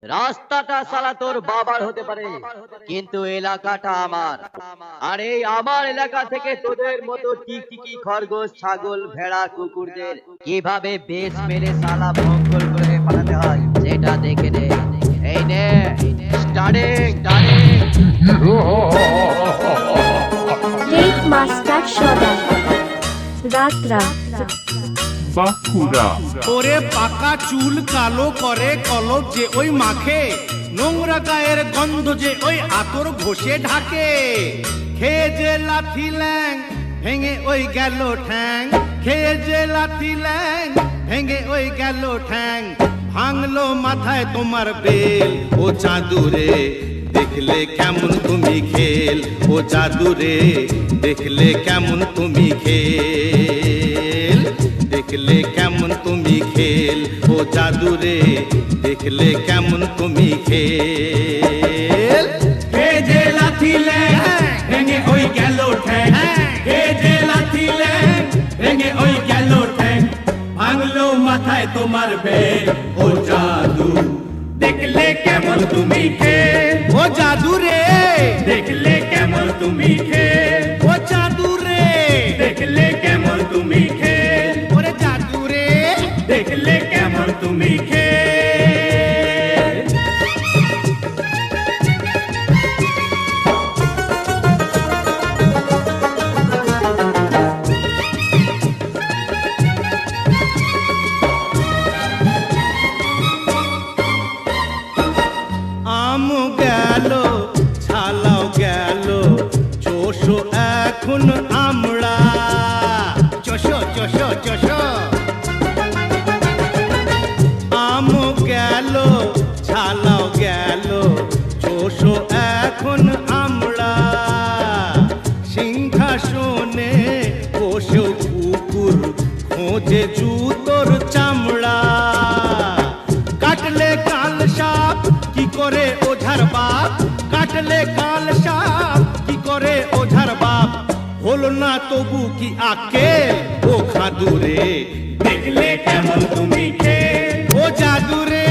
রাস্তাটা সালা তোর বাবার হতে পারে, কিন্তু এলাকাটা আমার। আর এই আমার এলাকা থেকে তোদের মতো টিকটিকি খরগোশ ছাগল ভেড়া কুকুরদের কিভাবে বেশ মেরে সালা ভঙ্গল করে পাঠাতে হয় সেটা দেখে নে। এই নে স্টার্টিং লেট মাস্টার সদা রাত্রা বাঁকুড়া। ওরে পাকা চুল কালো করে কলপ যে ওই মাখে, নোংরা গায়ের গন্ধ যে ওই আতর ঘষে ঢাকে। খেয়ে যে লাথি ল্যাং ভেঙে ওই গেল ঠ্যাং, খেয়ে যে লাথি ল্যাং ভেঙে ওই গেল ঠ্যাং। ভাঙলো মাথায় তোমার বেল, ও চাঁদুরে দেখলে কেমন তুমি খেল, ও জাদুরে দেখলে কেমন তুমি খেল, দেখলে কেমন তুমি খেল, ও জাদুরে দেখলে কেমন তুমি খেল। হে যে লাথি ল্যাং ভেঙে ওই গেল ঠ্যাং, হে যে লাথি ল্যাং ভেঙে ওই গেল ঠ্যাং। ভাঙলো মাথায় তোমার বেল, ও জাদু দেখলে কেমন তুমি খেল, ও জাদু রে দেখলে কেমন তুমি খেল, ও জাদু রে দেখলে কেমন তুমি খেল, ওরে জাদু রে দেখলে কেমন তুমি খেল। আম গেল ছালাও গেল চোষো এখন আমরা, চোষো চোষো চোষো। আম গেল ছালাও গেল চোষো এখন আমরা, সিংহাসনে বসেও কুকুর খোঁজে জুতোর চামড়া। কাটলে কাল সাপ কি করে ওঝার বাপ, কাটলে কাল সাপ কি করে ওঝার বাপ। হলো না তবু কি আকেল, ও খাদুরে দেখলে কেমন তুমি খেল, ও জাদুরে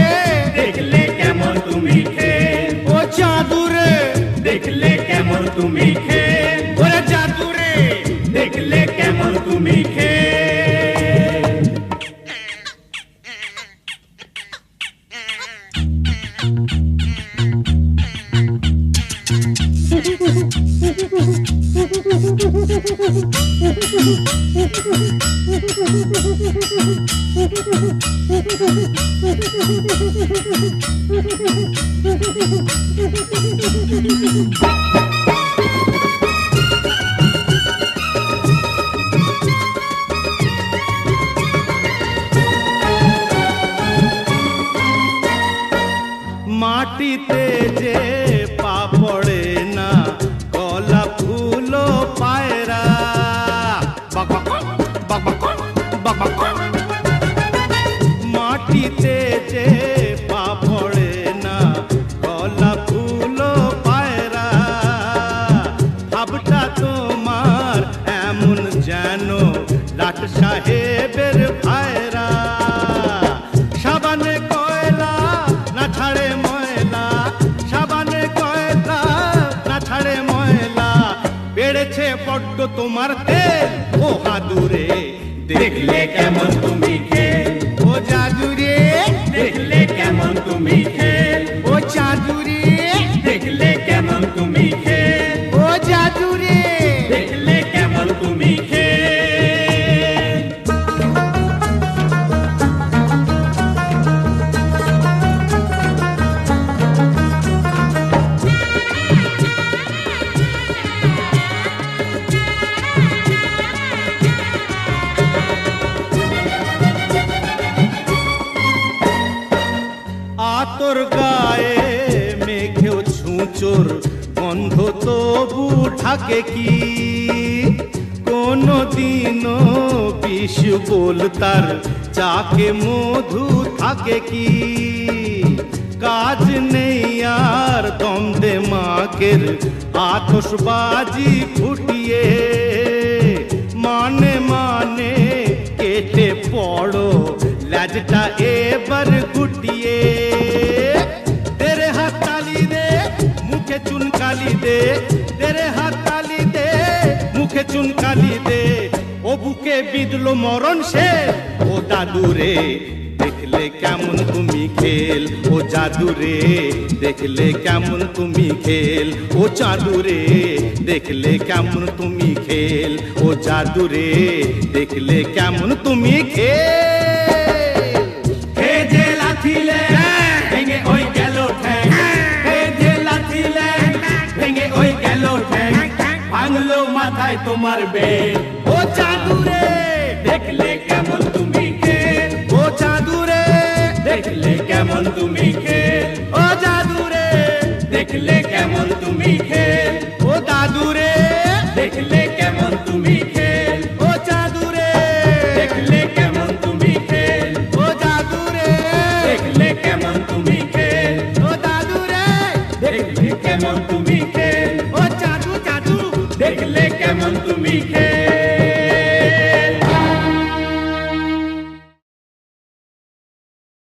দেখলে কেমন তুমি খেল, ও জাদুরে দেখলে কেমন তুমি খেল, ওরে জাদুরে দেখলে কেমন তুমি খেল। মাটিতে যে পা পড়ে না গলা ফুলো পায়রা, মাটিতে যে পা পড়ে না গলা ফুলো পায়রা। ভাবটা তোমার এমন যেন লাট সাহেবের ভাইরা। সাবানে কয়লা না ছাড়ে ময়লা, সাবানে কয়লা না ছাড়ে ময়লা। বেড়েছে বড্ড তোমার তেল, ও হাদুরে দেখলে কেমন তুমি খেল, ও জাদুরে দেখলে কেমন তুমি খেল, ও জাদুরে দেখলে কেমন তুমি খেল, ও জাদুরে দেখলে কেমন তুমি খেল। আতর গায়ে মেঘেও ছুঁচোর গন্ধ তবু থাকে কি, কোনো দিনও বিষ বলতার চাকে মধু থাকে কি। কাজ নেই আর দমদে মাকের আতশবাজি ফুটিয়ে, মানে মানে কেটে পড়ো লাজটা এবার গুটিয়ে। জাদু রে দেখলে কেমন তুমি খেল, ও জাদু রে দেখলে কেমন তুমি খেল, ও জাদু রে দেখলে কেমন তুমি খেল, ও জাদু রে দেখলে কেমন তুমি খেল। হে যে লাথিলে ভেঙে ওই গেল ঠ্যাং, হে যে লাথিলে ভেঙে ওই গেল ঠ্যাং, ভাঙলো মাথায় তোমার বেল। ও জাদু রে দেখলে কেমন তুমি খেল, ও জাদু রে দেখলে কেমন তুমি খেল, ও জাদু রে দেখলে কেমন তুমি খেল, ও দাদু রে দেখলে কেমন তুমি খেল, ও জাদু রে দেখলে কেমন তুমি খেল, ও জাদু রে দেখলে কেমন তুমি খেল, ও দাদু রে দেখলে কেমন তুমি খেল, ও জাদু জাদু দেখলে কেমন তুমি খেল।